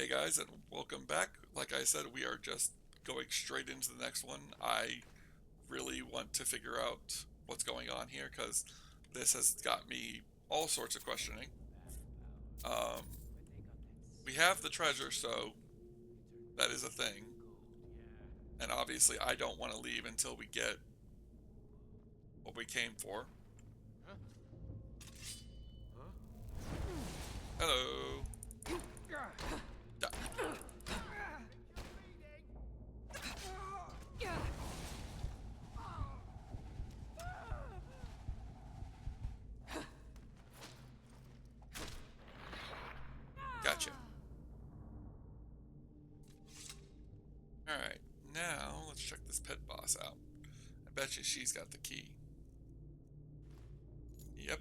Hey guys, and welcome back. Like I said, we are just going straight into the next one. I really want to figure out what's going on here because this has got me all sorts of questioning. Um, we have the treasure, so that is a thing. And obviously, I don't want to leave until we get what we came for. Hello. Da- Gotcha. Alright, now let's check this pit boss out. I bet you she's got the key. Yep.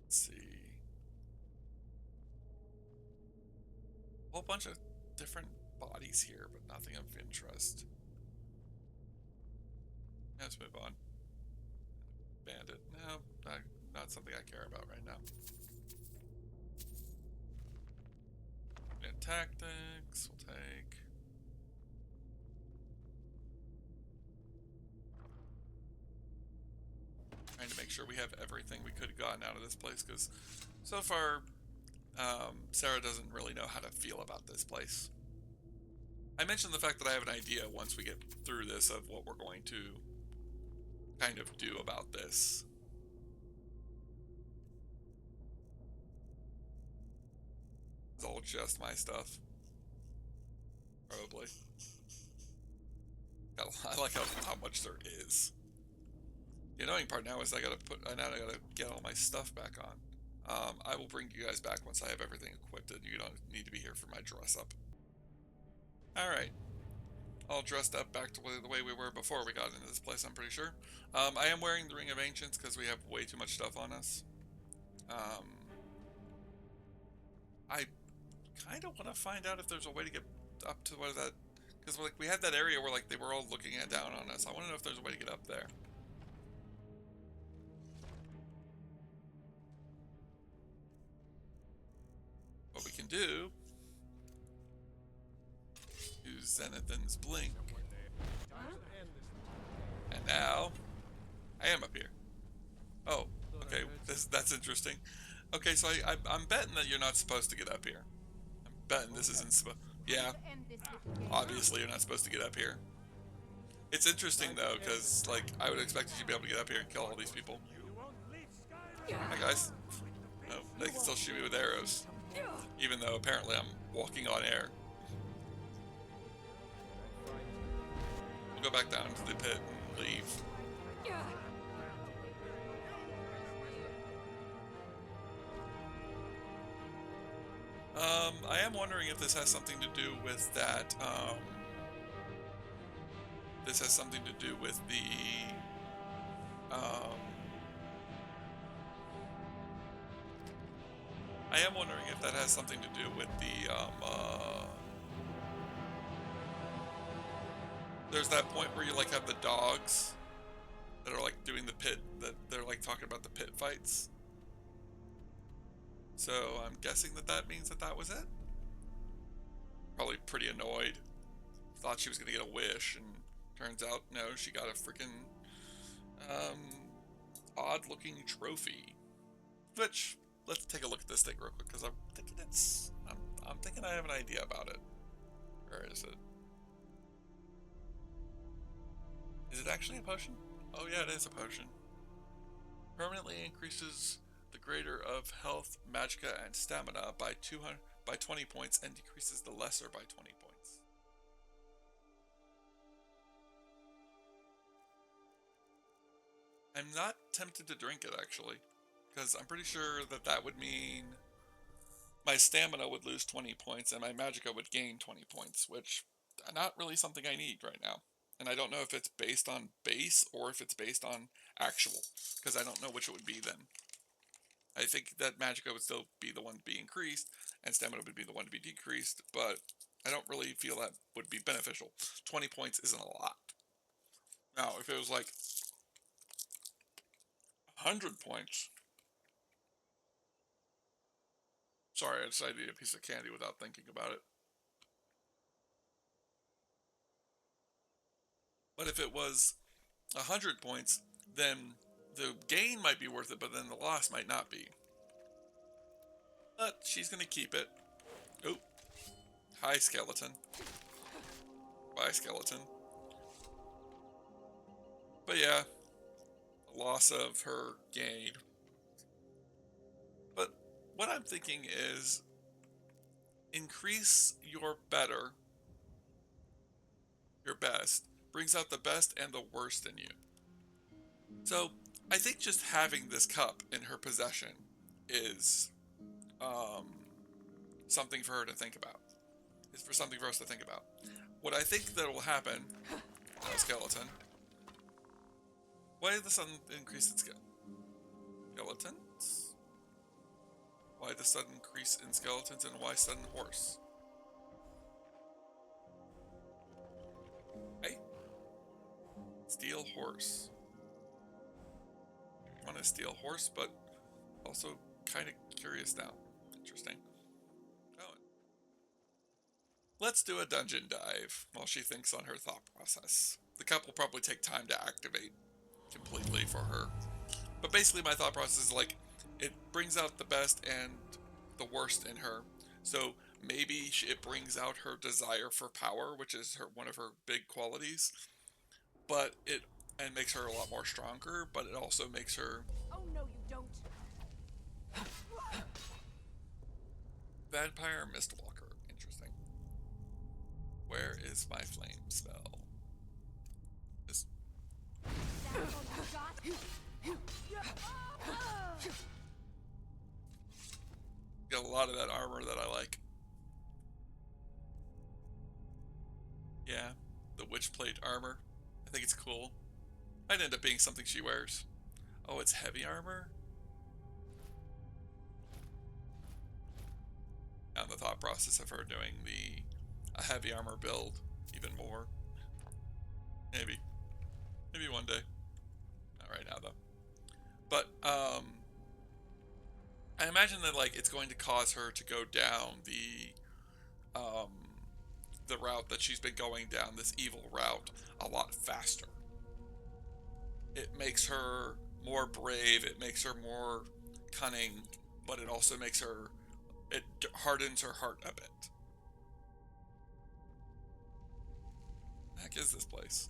Let's see. A whole bunch of different bodies here, but nothing of interest. Let's move on. Bandit. No, not something I care about right now. And tactics, we'll take. Trying to make sure we have everything we could have gotten out of this place, because so far, Sarah doesn't really know how to feel about this place. I mentioned the fact that I have an idea once we get through this of what we're going to kind of do about this. It's all just my stuff. Probably. I like how much there is. The annoying part now is I gotta get all my stuff back on. I will bring you guys back once I have everything equipped. You don't need to be here for my dress up. Alright. All dressed up back to the way we were before we got into this place, I'm pretty sure. I am wearing the Ring of Ancients because we have way too much stuff on us. I kind of want to find out if there's a way to get up to what is that? Because like we had that area where like they were all looking down on us. I want to know if there's a way to get up there. What we can do, use Zenithan's Blink. And now, I am up here. Oh, okay, that's interesting. Okay, so I'm betting that you're not supposed to get up here. I'm betting this isn't supposed... Yeah, obviously you're not supposed to get up here. It's interesting though, because like, I would expect you to be able to get up here and kill all these people. Hi guys. No, they can still shoot me with arrows. Even though apparently I'm walking on air. We'll go back down to the pit and leave. I am wondering if this has something to do with that, this has something to do with the, I am wondering if that has something to do with the, there's that point where you, like, have the dogs that are, like, doing the pit, that they're, like, talking about the pit fights. So, I'm guessing that that means that that was it? Probably pretty annoyed. Thought she was gonna get a wish, and turns out, no, she got a freaking, odd-looking trophy. Which, let's take a look at this thing real quick, because I'm thinking I'm thinking I have an idea about it. Where is it? Is it actually a potion? Oh yeah, it is a potion. Permanently increases the greater of health, magicka, and stamina by 20 points and decreases the lesser by 20 points. I'm not tempted to drink it actually, because I'm pretty sure that that would mean my stamina would lose 20 points and my magicka would gain 20 points, which not really something I need right now. And I don't know if it's based on base or if it's based on actual, because I don't know which it would be then. I think that magicka would still be the one to be increased, and stamina would be the one to be decreased, but I don't really feel that would be beneficial. 20 points isn't a lot. Now, if it was like 100 points, Sorry, I decided to eat a piece of candy without thinking about it. But if it was 100 points, then the gain might be worth it, but then the loss might not be. But she's going to keep it. Oh, hi, skeleton. Bye, skeleton. But yeah, loss of her gain. But what I'm thinking is increase your better, your best, brings out the best and the worst in you. So I think just having this cup in her possession is something for her to think about. It's for something for us to think about. What I think that will happen, skeleton. Why did the sudden increase in skeletons? Why the sudden increase in skeletons and why sudden horse? Hey, steel horse. I want to steal horse, but also kind of curious now. Interesting. Oh. Let's do a dungeon dive while she thinks on her thought process. The cup will probably take time to activate completely for her. But basically my thought process is like, it brings out the best and the worst in her. So maybe it brings out her desire for power, which is one of her big qualities. But it makes her a lot more stronger, but it also makes her... Oh no, you don't. Vampire Mistwalker. Interesting. Where is my flame spell? This... That's all you got? Got a lot of that armor that I like. Yeah, the witch plate armor. I think it's cool. Might end up being something she wears. Oh, it's heavy armor? Now the thought process of her doing a heavy armor build even more. Maybe. Maybe one day. Not right now though. But I imagine that like it's going to cause her to go down the route that she's been going down, this evil route, a lot faster. It makes her more brave, it makes her more cunning, but it also makes her, it hardens her heart a bit. The heck is this place?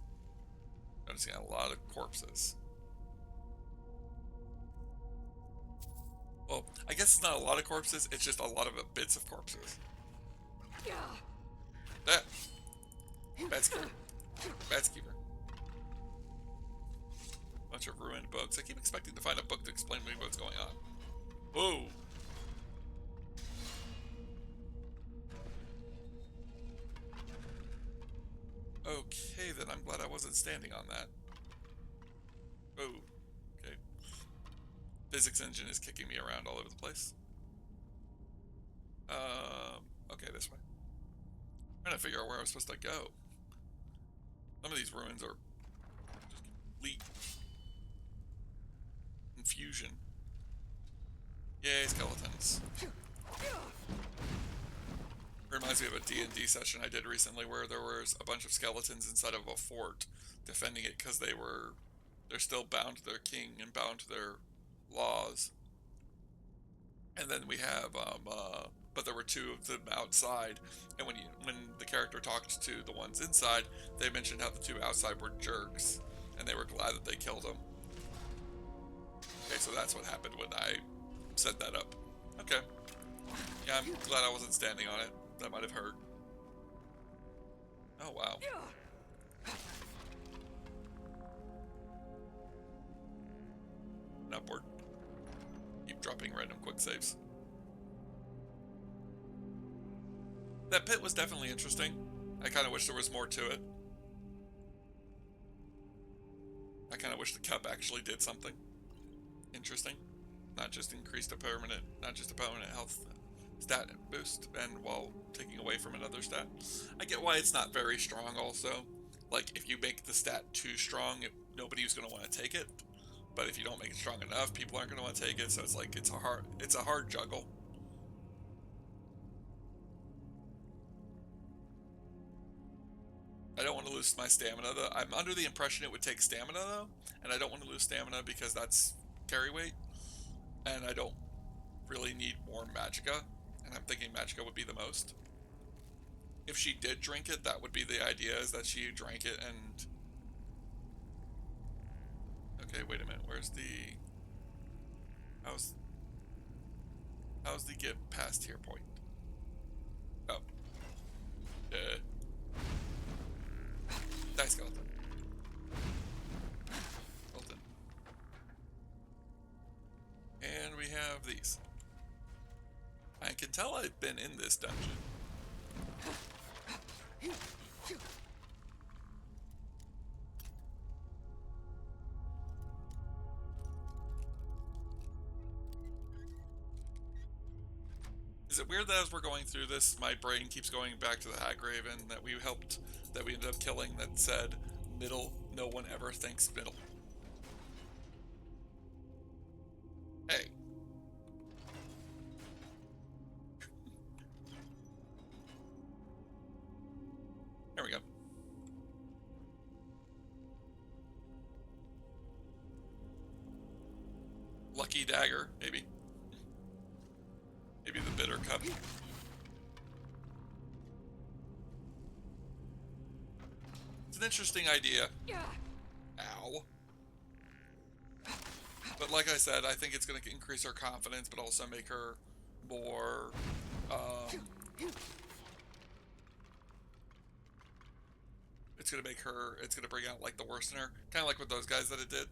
I'm noticing a lot of corpses. Well, I guess it's not a lot of corpses, it's just a lot of bits of corpses. That! Batskeeper. Batskeeper. Bunch of ruined books. I keep expecting to find a book to explain to me what's going on. Whoa! Okay, then I'm glad I wasn't standing on that. Oh, okay. Physics engine is kicking me around all over the place. Okay, this way. I'm trying to figure out where I was supposed to go. Some of these ruins are just complete confusion. Yay, skeletons. Reminds me of a D&D session I did recently where there was a bunch of skeletons inside of a fort defending it because they're still bound to their king and bound to their laws. And then we have, but there were two of them outside, and when the character talked to the ones inside, they mentioned how the two outside were jerks, and they were glad that they killed them. Okay, so that's what happened when I set that up. Okay. Yeah, I'm glad I wasn't standing on it. That might have hurt. Oh, wow. Upward. Keep dropping random quick saves. That pit was definitely interesting. I kind of wish there was more to it. I kind of wish the cup actually did something interesting. Not just increased not just a permanent health stat boost, and while taking away from another stat. I get why it's not very strong also. Like, if you make the stat too strong, nobody's going to want to take it. But if you don't make it strong enough, people aren't going to want to take it, so it's like, it's a hard juggle. lose my stamina. Though I'm under the impression it would take stamina though, and I don't want to lose stamina because that's carry weight, and I don't really need more magicka, and I'm thinking magicka would be the most. If she did drink it, that would be the idea, is that she drank it and... Okay, wait a minute, where's the... How's the get past here point? Oh. Die, skeleton. Skeleton. And we have these. I can tell I've been in this dungeon. Is it weird that as we're going through this, my brain keeps going back to the Hagraven that we helped, that we ended up killing, that said, middle, no one ever thinks middle. Hey. There we go. Lucky dagger, maybe. Maybe the bitter cup. It's an interesting idea. Ow. But like I said, I think it's going to increase her confidence, but also make her more, it's going to make her, it's going to bring out like the worst in her. Kind of like with those guys that it did.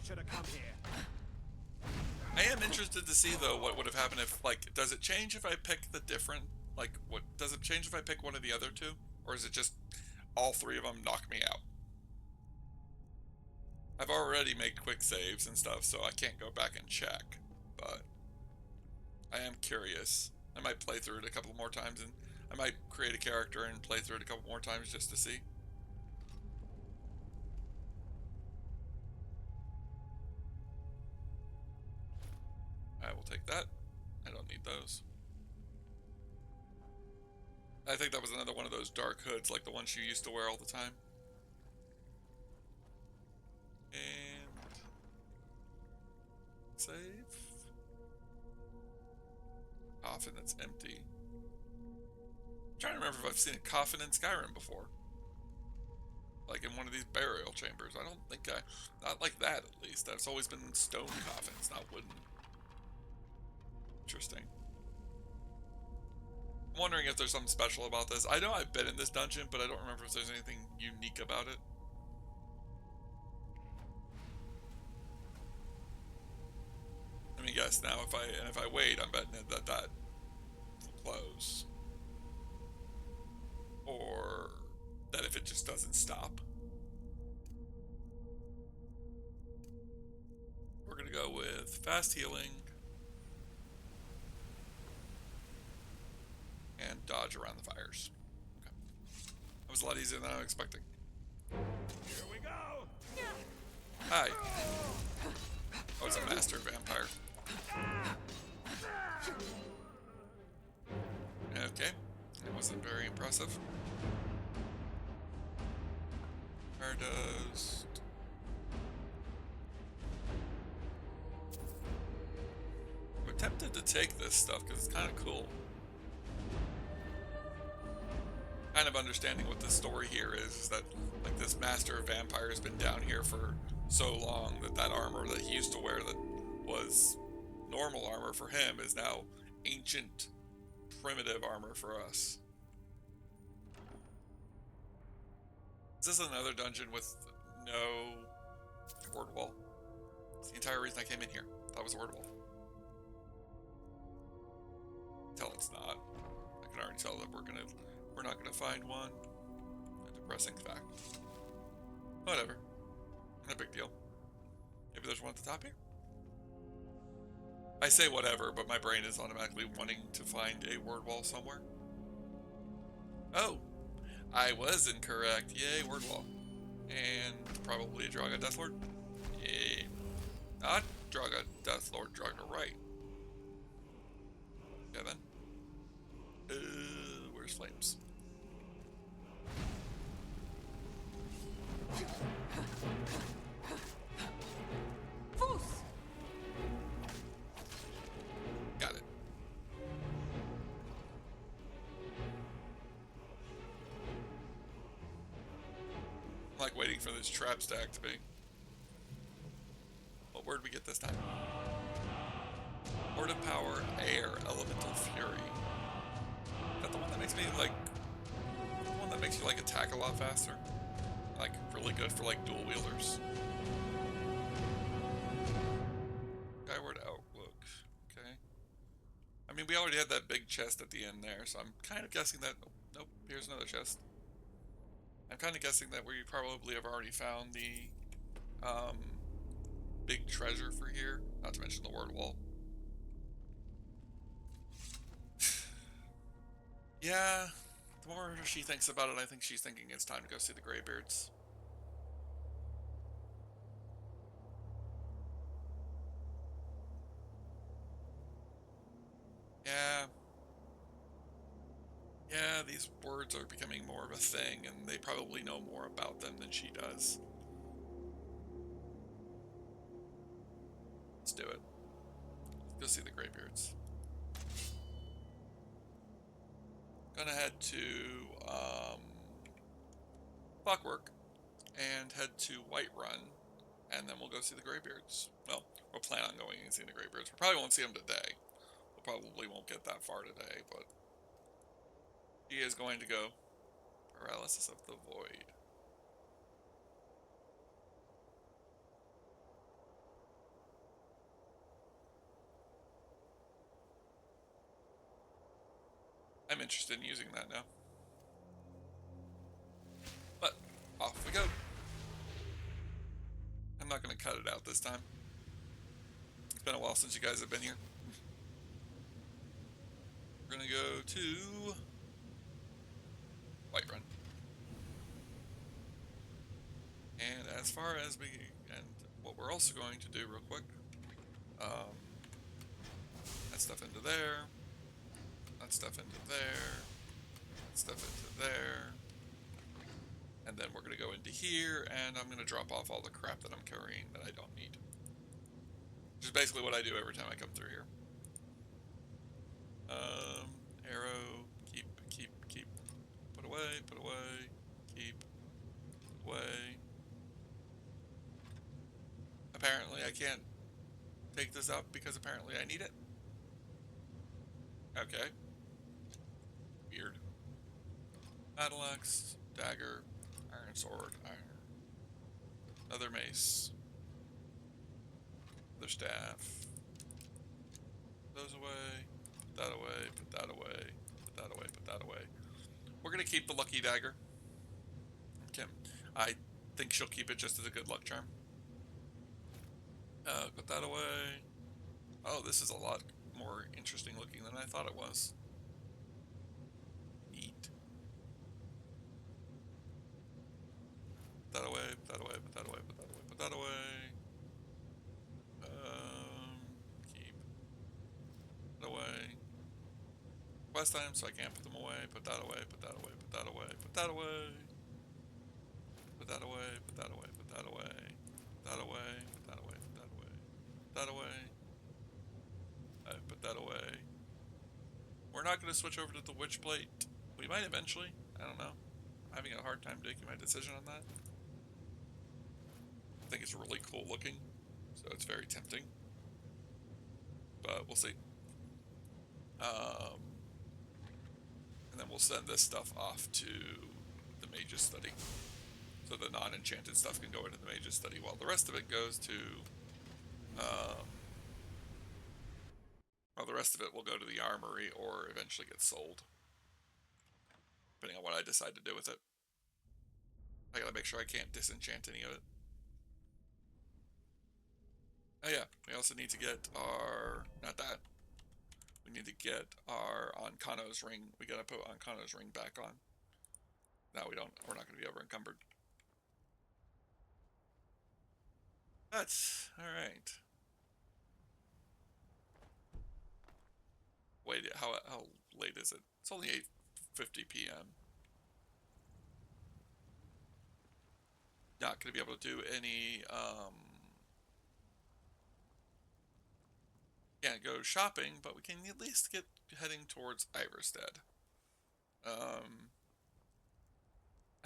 Should have come here. I am interested to see though what would have happened if, like, does it change if I pick the different, like, what does it change if I pick one of the other two, or is it just all three of them knock me out? I've already made quick saves and stuff, so I can't go back and check, but I am curious. I might play through it a couple more times, and I might create a character and play through it a couple more times just to see. I will take that. I don't need those. I think that was another one of those dark hoods, like the ones you used to wear all the time. And... save. Coffin that's empty. I'm trying to remember if I've seen a coffin in Skyrim before. Like in one of these burial chambers. I don't think not like that at least. That's always been stone coffins, not wooden. Interesting. I'm wondering if there's something special about this. I know I've been in this dungeon, but I don't remember if there's anything unique about it. Let me guess now. If I wait, I'm betting that will close, or that if it just doesn't stop. We're gonna go with fast healing. And dodge around the fires. Okay. That was a lot easier than I was expecting. Here we go. Hi. Oh, it's a master vampire. Okay. It wasn't very impressive. Stardust. I'm tempted to take this stuff because it's kind of cool. Kind of understanding what the story here is that, like, this master of vampire has been down here for so long that armor that he used to wear that was normal armor for him is now ancient, primitive armor for us. Is this another dungeon with no word wall? It's the entire reason I came in here. That was a word wall. Tell it's not. I can already tell that we're not gonna find one. A depressing fact. Whatever. No big deal. Maybe there's one at the top here? I say whatever, but my brain is automatically wanting to find a word wall somewhere. Oh! I was incorrect. Yay, word wall. And probably a Draga Deathlord. Yay. Not Draga Deathlord, Draga right. Yeah, then. Where's Flames? Foos! Got it. I'm like waiting for this trap stack to be. What word we get this time? Word of Power, Air, Elemental Fury. Is that the one that makes me like... The one that makes you like attack a lot faster? Like really good for like dual wielders. Skyward Outlook. Okay. I mean, we already had that big chest at the end there, so I'm kind of guessing that... Nope, here's another chest. I'm kind of guessing that we probably have already found the big treasure for here, not to mention the word wall. Yeah, the more she thinks about it, I think she's thinking it's time to go see the Greybeards. Yeah. Yeah, these words are becoming more of a thing, and they probably know more about them than she does. Let's do it. Let's go see the Greybeards. Gonna head to Clockwork and head to Whiterun, and then we'll go see the Greybeards. Well, we'll plan on going and seeing the Greybeards. We probably won't see them today. We probably won't get that far today, but she is going to go. Paralysis of the Void. I'm interested in using that now. But, off we go. I'm not going to cut it out this time. It's been a while since you guys have been here. We're going to go to Whiterun. And as far as and what we're also going to do real quick, that stuff into there, that stuff into there, that stuff into there, and then we're going to go into here, and I'm going to drop off all the crap that I'm carrying that I don't need. Which is basically what I do every time I come through here. Arrow, keep, put away, keep, put away. Apparently I can't take this up because apparently I need it. Okay. Weird. Battle axe, dagger, iron sword, iron. Another mace. Another staff. Those away. Put that away. Put that away. Put that away. Put that away. We're gonna keep the lucky dagger. Okay. I think she'll keep it just as a good luck charm. Put that away. Oh, this is a lot more interesting looking than I thought it was. Neat. Put that away, put that away, put that away, put that away, put that away. Keep. Put away. Quest items, so I can't put them away. Put that away, put that away, put that away, put that away. Put that away, put that away, put that away. Put that away, put that away, put that away. Put that away. Put that away. We're not going to switch over to the Witch Plate. We might eventually. I don't know. I'm having a hard time making my decision on that. I think it's really cool looking, so it's very tempting. But we'll see. And then we'll send this stuff off to the Mage's Study. So the non-enchanted stuff can go into the Mage's Study while the rest of it goes to... well, the rest of it will go to the armory or eventually get sold. Depending on what I decide to do with it. I gotta make sure I can't disenchant any of it. Oh yeah, we also need to get our... not that. We need to get our Ankano's ring. We gotta put Ankano's ring back on. No, we don't. We're not gonna be over encumbered. But, alright. wait, how late is it? It's only 8:50 p.m. Not gonna be able to do any. Can't go shopping, but we can at least get heading towards Iverstead. I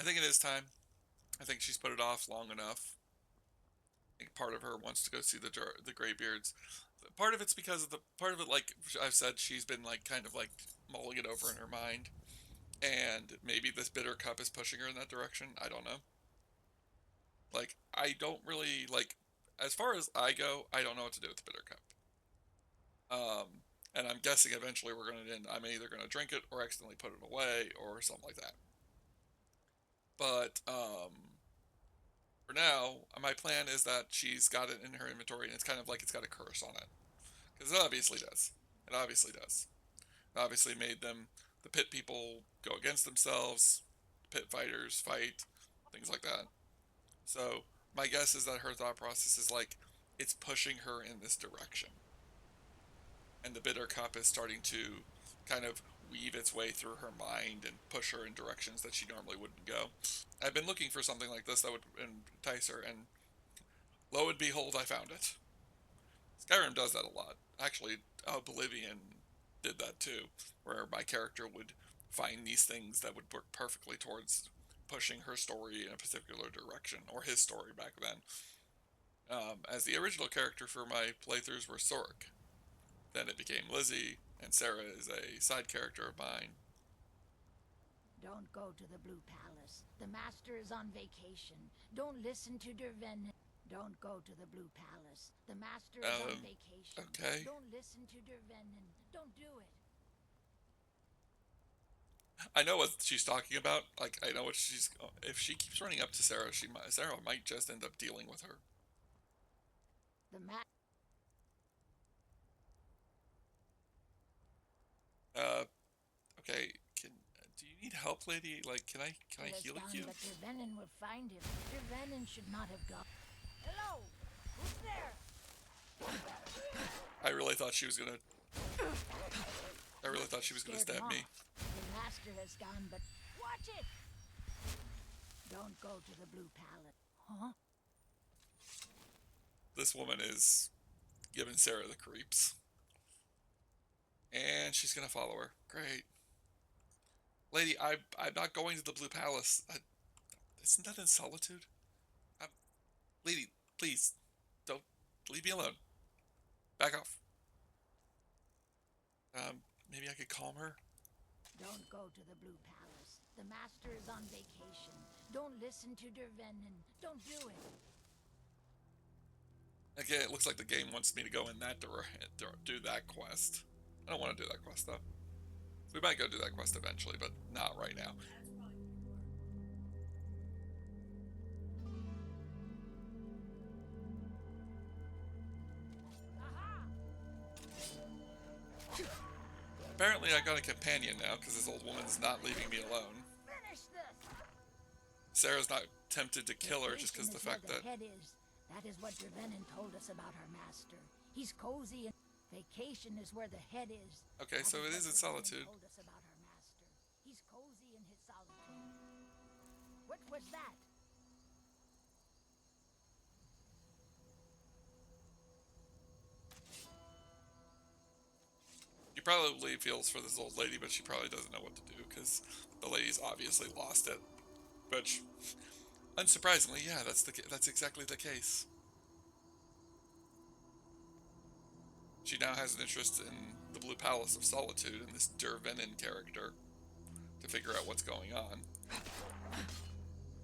think it is time. I think she's put it off long enough. I think part of her wants to go see the Greybeards. Part of it's because of the part of it, like I've said, she's been like kind of like mulling it over in her mind, and maybe this bitter cup is pushing her in that direction. I don't know. Like I don't really like, as far as I go, I don't know what to do with the bitter cup. Um, and I'm guessing eventually we're going to end. I'm either going to drink it or accidentally put it away or something like that. But for now, my plan is that she's got it in her inventory, and it's kind of like it's got a curse on it, because it obviously does. It obviously does. It obviously made them, the pit people, go against themselves. Pit fighters fight, things like that. So my guess is that her thought process is like it's pushing her in this direction, and the bitter cup is starting to kind of weave its way through her mind and push her in directions that she normally wouldn't go. I've been looking for something like this that would entice her, and lo and behold, I found it. Skyrim does that a lot. Actually, Oblivion did that too, where my character would find these things that would work perfectly towards pushing her story in a particular direction, or his story back then. As the original character for my playthroughs were Sork. Then it became Lizzie, and Sarah is a side character of mine. Don't go to the Blue Palace. The Master is on vacation. Don't listen to Derven. Don't go to the Blue Palace. The Master is on vacation. Okay. Don't listen to Derven. Don't do it. I know what she's talking about. Like, I know what she's... If she keeps running up to Sarah, Sarah might just end up dealing with her. The Okay, do you need help, lady? Like, can I heal you? But Dervenin will find him. Dervenin should not have gone. Hello? Who's there? I really thought she was gonna... I really thought she was gonna stab me. The Master has gone, but watch it! Don't go to the Blue Palace. Huh? This woman is giving Sarah the creeps. And she's gonna follow her. Great. Lady, I'm not going to the Blue Palace. Isn't that in Solitude? Lady, please, don't leave me alone. Back off. Maybe I could calm her. Don't go to the Blue Palace. The Master is on vacation. Don't listen to Dervenin. Don't do it. Okay, it looks like the game wants me to go in that do that quest. I don't want to do that quest though. We might go do that quest eventually, but not right now. Apparently I got a companion now, because this old woman's not leaving me alone. Finish this. Sarah's not tempted to kill her just because the fact that... That is what Dervenin told us about our Master. He's cozy and vacation is where the head is. Okay, so it is in Solitude. Told us about our Master. He's cozy in his solitude. What was that? She probably feels for this old lady, but she probably doesn't know what to do, because the lady's obviously lost it. Which, unsurprisingly, yeah, that's exactly the case. She now has an interest in the Blue Palace of Solitude and this Dervenin character to figure out what's going on.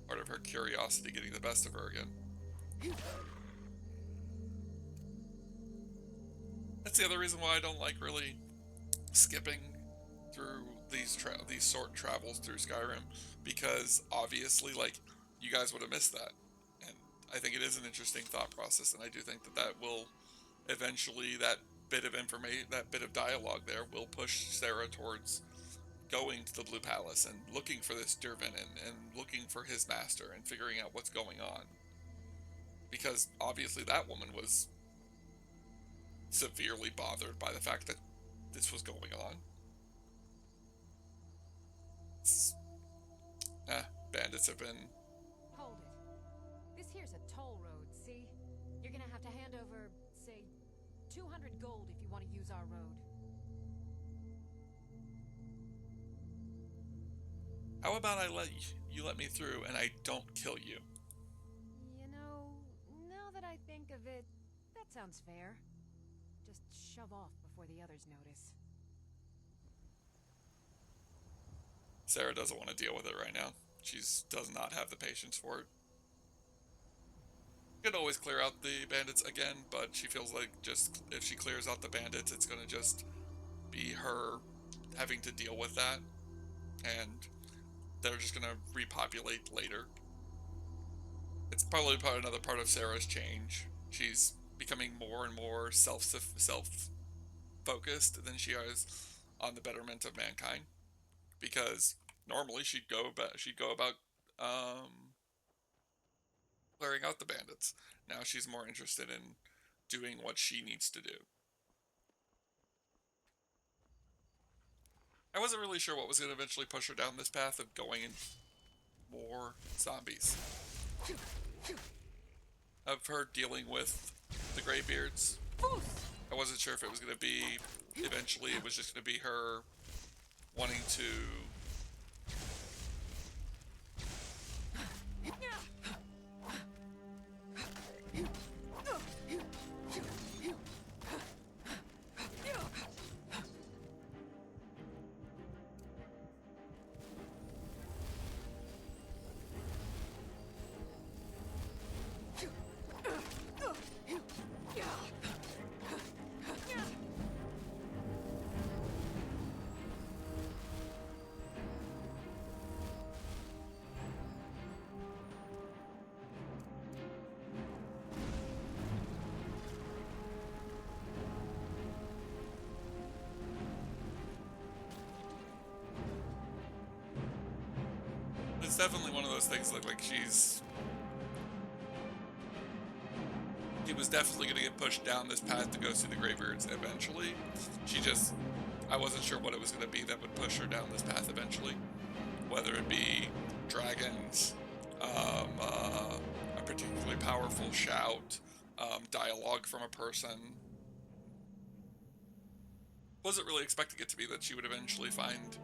Part of her curiosity getting the best of her again. That's the other reason why I don't like really skipping through these sort travels through Skyrim, because obviously, like, you guys would have missed that, and I think it is an interesting thought process, and I do think that will eventually, that bit of information, that bit of dialogue there, will push Sarah towards going to the Blue Palace and looking for this Dervenin and looking for his master and figuring out what's going on, because obviously that woman was severely bothered by the fact that this was going on. Bandits have been... Hold it. This here's a toll road, see? You're gonna have to hand over, say, 200 gold if you want to use our road. How about you let me through and I don't kill you? You know, now that I think of it, that sounds fair. Just shove off before the others notice. Sarah doesn't want to deal with it right now. She does not have the patience for it. Could always clear out the bandits again, but she feels like just if she clears out the bandits, it's going to just be her having to deal with that. And they're just going to repopulate later. It's probably another part of Sarah's change. She's becoming more and more self-focused than she is on the betterment of mankind. Because normally she'd go about clearing out the bandits. Now she's more interested in doing what she needs to do. I wasn't really sure what was going to eventually push her down this path of going in more zombies. Of her dealing with the Greybeards. I wasn't sure if it was going to be, eventually it was just going to be her wanting to it's definitely one of those things like she was definitely going to get pushed down this path to go see the Greybeards eventually. I wasn't sure what it was going to be that would push her down this path eventually. Whether it be dragons, a particularly powerful shout, dialogue from a person. Wasn't really expecting it to be that she would eventually find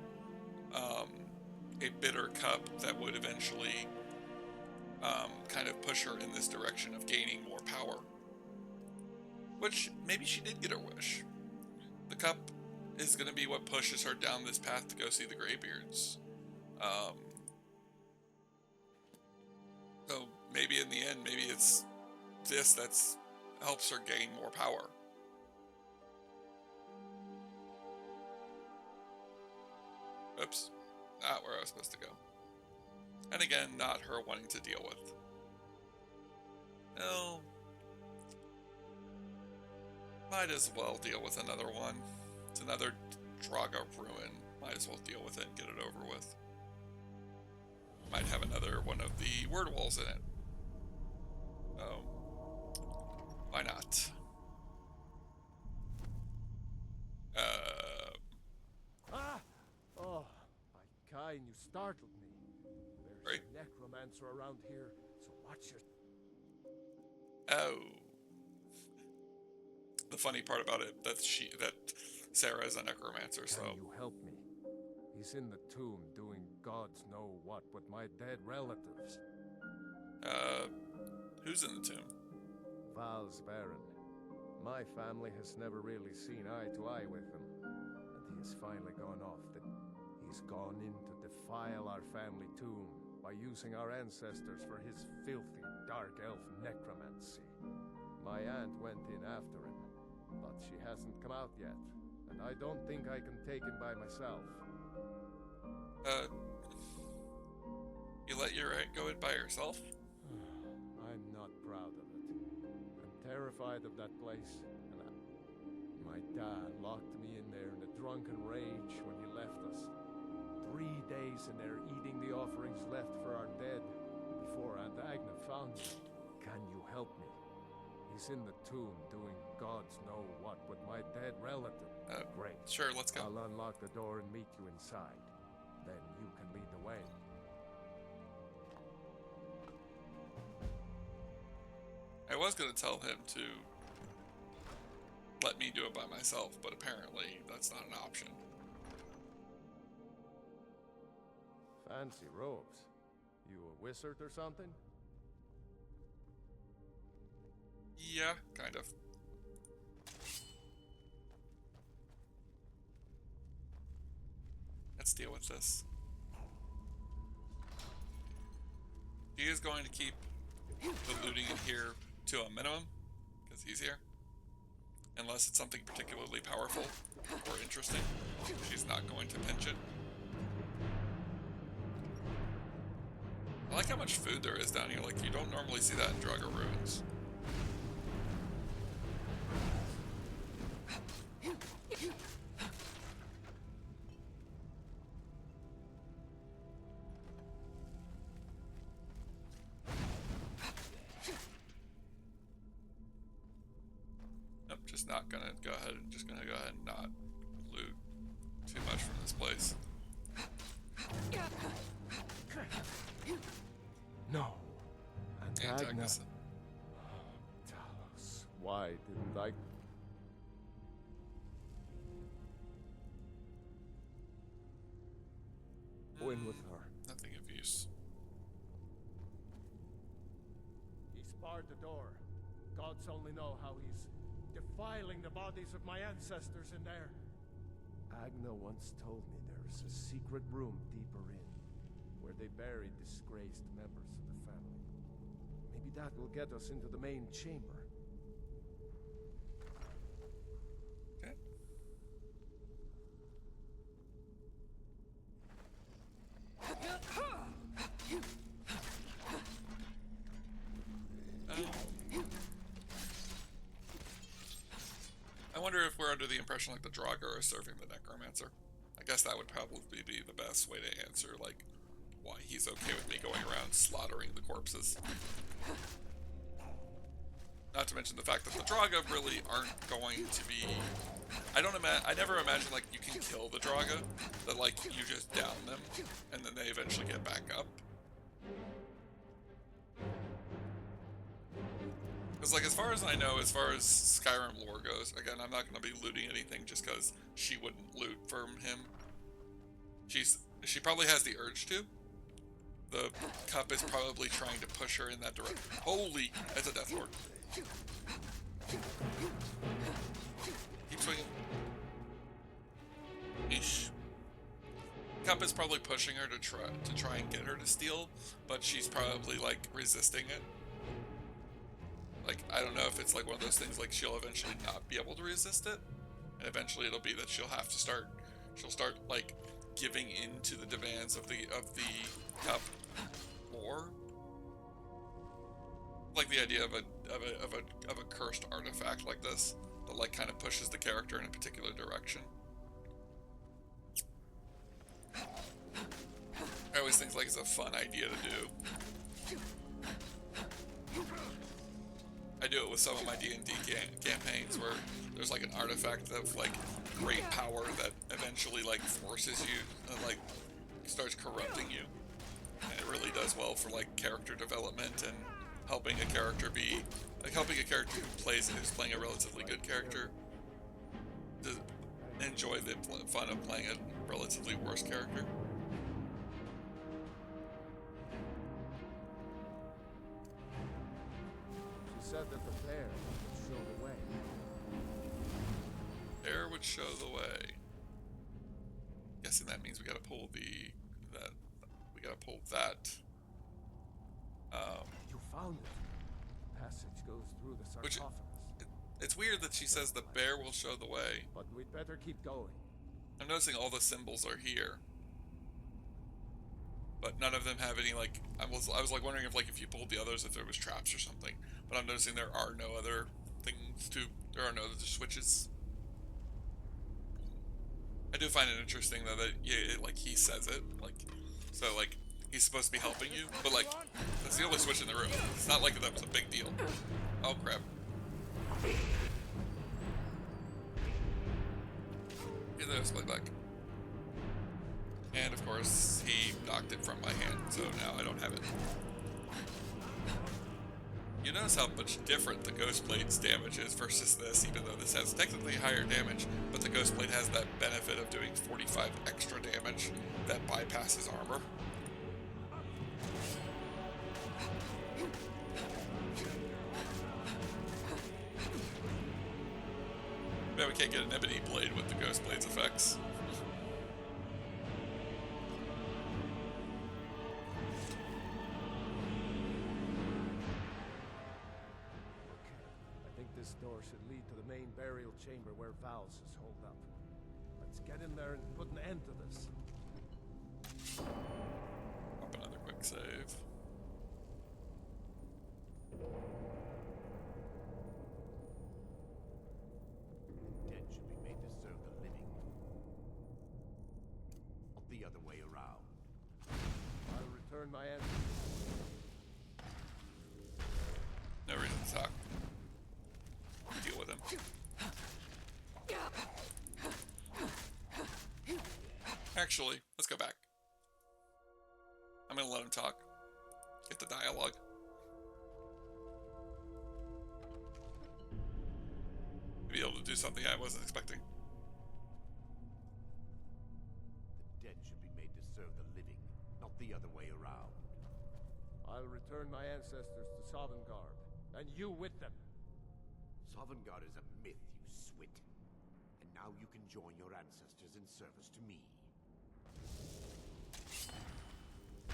a bitter cup that would eventually kind of push her in this direction of gaining more power. Which, maybe she did get her wish. The cup is going to be what pushes her down this path to go see the Greybeards. So maybe in the end, maybe it's this that's helps her gain more power. Oops. Not where I was supposed to go. And again, not her wanting to deal with. No. Might as well deal with another one. It's another Draga ruin. Might as well deal with it and get it over with. Might have another one of the word walls in it. Oh. Why not? Oh, my kind, you startled me. There's Right. a necromancer around here, so watch your... Oh. The funny part about it that Sarah is a necromancer, so Can you help me? He's in the tomb doing gods know what with my dead relatives. who's in the tomb? Val's Baron. My family has never really seen eye to eye with him. And he has finally gone off. He's gone in to defile our family tomb by using our ancestors for his filthy dark elf necromancy. My aunt went in after him, but she hasn't come out yet, and I don't think I can take him by myself. You let your aunt go in by herself? I'm not proud of it. I'm terrified of that place, and my dad locked me in there in a drunken rage when he left us. 3 days in there eating the offerings left for our dead before Aunt Agnes found me. Can you help me? He's in the tomb doing gods know what with my dead relative. Great. Sure, let's go. I'll unlock the door and meet you inside. Then you can lead the way. I was going to tell him to let me do it by myself, but apparently that's not an option. Fancy robes. You a wizard or something? Yeah, kind of. Let's deal with this. He is going to keep the looting in here to a minimum, because he's here. Unless it's something particularly powerful or interesting, she's not going to pinch it. I like how much food there is down here. Like, you don't normally see that in Draugr ruins. Nope, just not gonna go ahead and not loot too much from this place. No. Antagonist. Talos, why didn't I... Go in with her. Nothing of use. He's barred the door. Gods only know how he's defiling the bodies of my ancestors in there. Agna once told me there is a secret room deeper in, where they buried disgraced members of the family. Maybe that will get us into the main chamber. Okay. I wonder if we're under the impression like the Draugr are serving the necromancer. I guess that would probably be the best way to answer, like, why he's okay with me going around slaughtering the corpses. Not to mention the fact that the Draugr really aren't going to be... I never imagine, like, you can kill the Draugr, that, like, you just down them, and then they eventually get back up. Because, like, as far as I know, as far as Skyrim lore goes, again, I'm not going to be looting anything just because she wouldn't loot from him. She probably has the urge to. The cup is probably trying to push her in that direction. Holy, that's a Death Lord. Keep swinging. Eesh. Cup is probably pushing her to try and get her to steal, but she's probably like resisting it. Like, I don't know if it's like one of those things like she'll eventually not be able to resist it, and eventually it'll be that she'll have to start like giving in to the demands of the cup more. Like the idea of a cursed artifact like this that like kind of pushes the character in a particular direction. I always think like it's a fun idea to do. I do it with some of my D&D campaigns where there's like an artifact of like great power that eventually like forces you and like starts corrupting you. And it really does well for like character development and helping a character who's playing a relatively good character to enjoy the fun of playing a relatively worse character. She said that the bear would show the way. Bear would show the way. Guessing that means we gotta pull that. You found it. The passage goes through the sarcophagus. It's weird that she says the bear will show the way. But we'd better keep going. I'm noticing all the symbols are here, but none of them have any like. I was like wondering if you pulled the others, if there was traps or something. But I'm noticing there are no other things to. There are no other switches. I do find it interesting though that like he says it like so like he's supposed to be helping you, but like that's the only switch in the room. It's not like that was a big deal. Oh crap! Get the Ghostblade back. And of course, he knocked it from my hand, so now I don't have it. You notice how much different the Ghostblade's damage is versus this, even though this has technically higher damage, but the Ghostblade has that benefit of doing 45 extra damage that bypasses armor. Man, we can't get an ebony blade with the Ghostblade's effects. This door should lead to the main burial chamber where Val's is holed up. Let's get in there and put an end to this. Pop another quick save. The dead should be made to serve the living, not the other way around. I'll return my answer. No reason to talk. Deal with him. Actually, let's go back. I'm gonna let him talk. Get the dialogue. Be able to do something I wasn't expecting. The dead should be made to serve the living, not the other way around. I'll return my ancestors to Sovngarde, and you with them. Sovngarde is a myth, you swit. And now you can join your ancestors in service to me.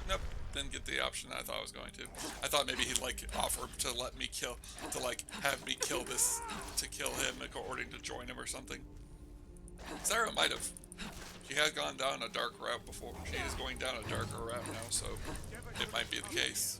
Nope, didn't get the option I thought I was going to. I thought maybe he'd like offer to let me kill, to like have me kill this, to kill him according to join him or something. Sarah might have. She has gone down a dark route before. She is going down a darker route now, so it might be the case.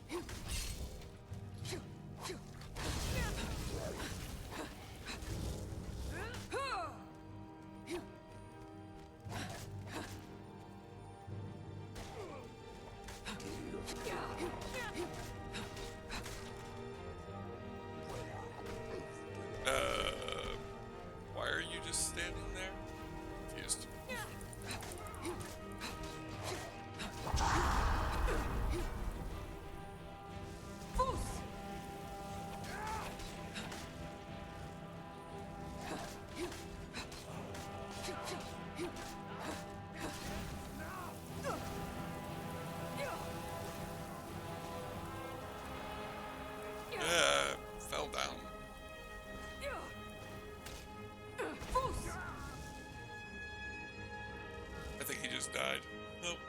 Why are you just standing there? Confused. Fell down. I think he just died. Nope.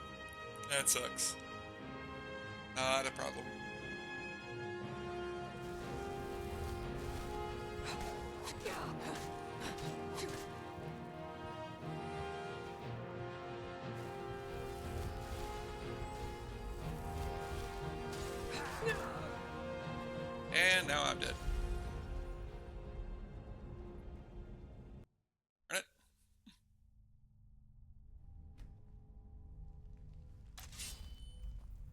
That sucks. Not a problem. And now I'm dead. Darn it.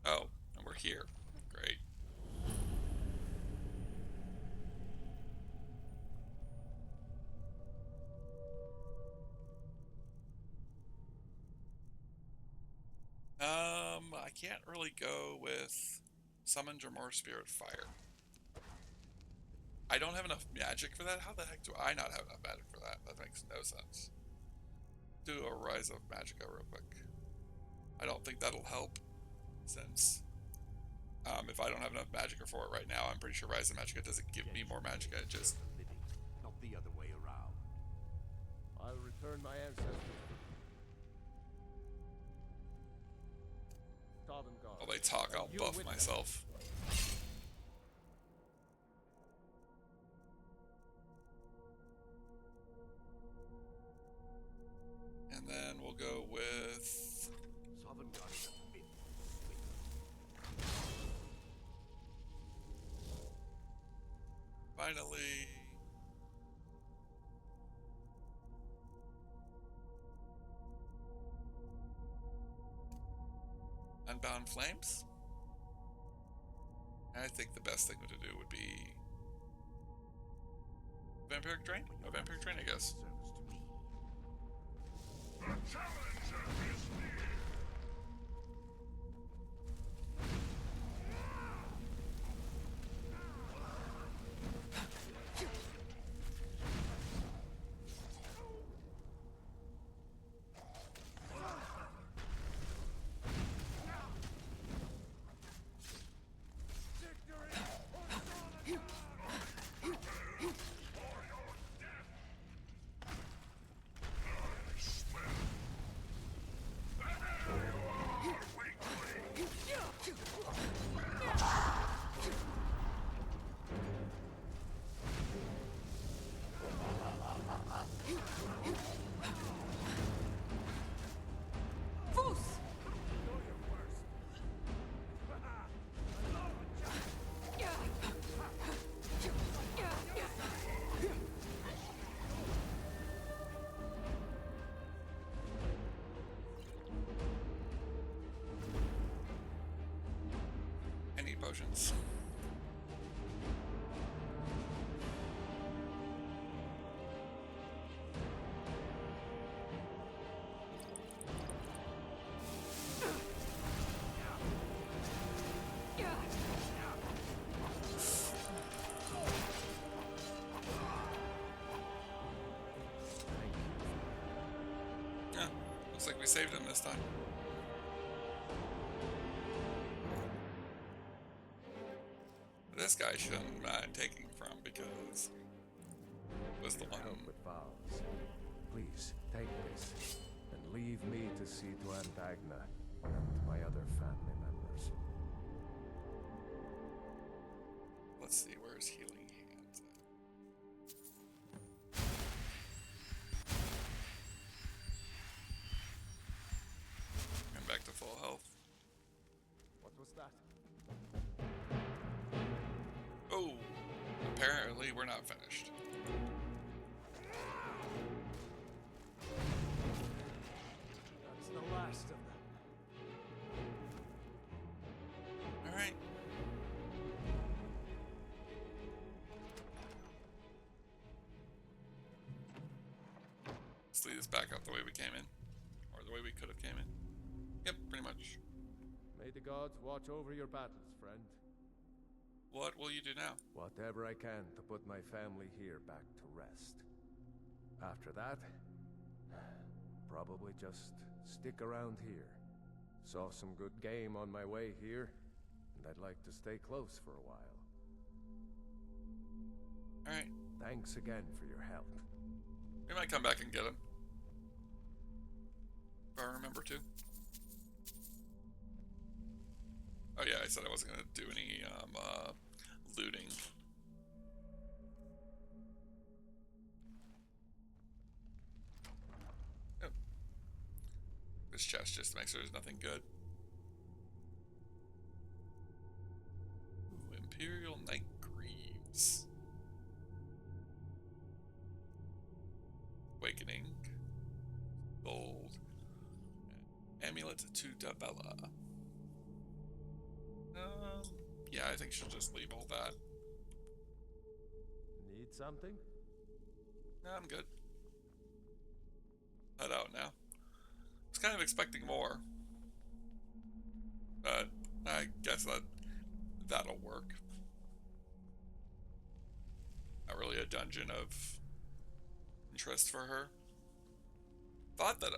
Oh, and we're here. Great. I can't really go with Summon Dremor Spirit Fire. I don't have enough magic for that? How the heck do I not have enough magic for that? That makes no sense. Do a Rise of Magicka real quick. I don't think that'll help, since if I don't have enough Magicka for it right now, I'm pretty sure Rise of Magicka doesn't give me more Magicka, it just... The living, not the other way around. I'll return my ancestors. Sovngarde. While they talk, I'll buff myself. And then we'll go with... Sovngarde is a myth. Finally... Unbound Flames? I think the best thing to do would be... Vampiric Drain? No, Vampiric Drain, I guess. Service to me. I need potions. Yeah, looks like we saved him this time. This guy shouldn't mind taking from because he was the one. Help with vows. Please take this and leave me to see to Antagna and my other family members. Let's see, where's Healing Hands at? I'm back to full health. What was that? Oh, apparently we're not finished. That's the last of them. All right. Let's lead us back up the way we came in, or the way we could have came in. Yep, pretty much. May the gods watch over your battles, friend. What will you do now? Whatever I can to put my family here back to rest. After that, probably just stick around here. Saw some good game on my way here, and I'd like to stay close for a while. All right. Thanks again for your help. We might come back and get him. If I remember to. Oh yeah, I said I wasn't gonna do any looting. Oh. This chest just to make sure there's nothing good. Ooh, Imperial Knight Greaves. Awakening. Gold. Amulet to Dabella. Yeah, I think she'll just leave all that. Need something? No, I'm good. Head out now. I was kind of expecting more, but I guess that'll work. Not really a dungeon of interest for her. Thought that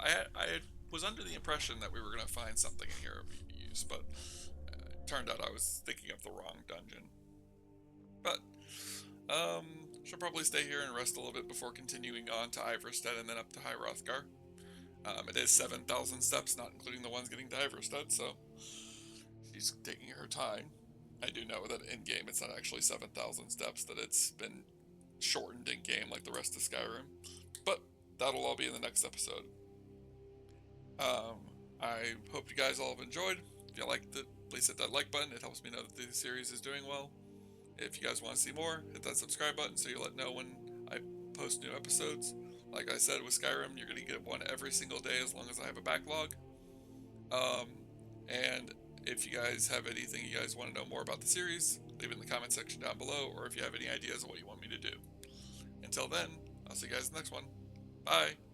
I was under the impression that we were gonna find something in here of use, but it turned out I was thinking of the wrong dungeon. But should probably stay here and rest a little bit before continuing on to Iverstead and then up to High Hrothgar. It is 7,000 steps, not including the ones getting to Iverstead, so she's taking her time. I do know that in game it's not actually 7,000 steps, that it's been shortened in game like the rest of Skyrim. But that'll all be in the next episode. I hope you guys all have enjoyed. If you liked it, please hit that like button. It helps me know that the series is doing well. If you guys want to see more, hit that subscribe button so you'll know when I post new episodes. Like I said with Skyrim, you're going to get one every single day as long as I have a backlog. And if you guys have anything you guys want to know more about the series, leave it in the comment section down below, or if you have any ideas of what you want me to do. until then, I'll see you guys in the next one. Bye.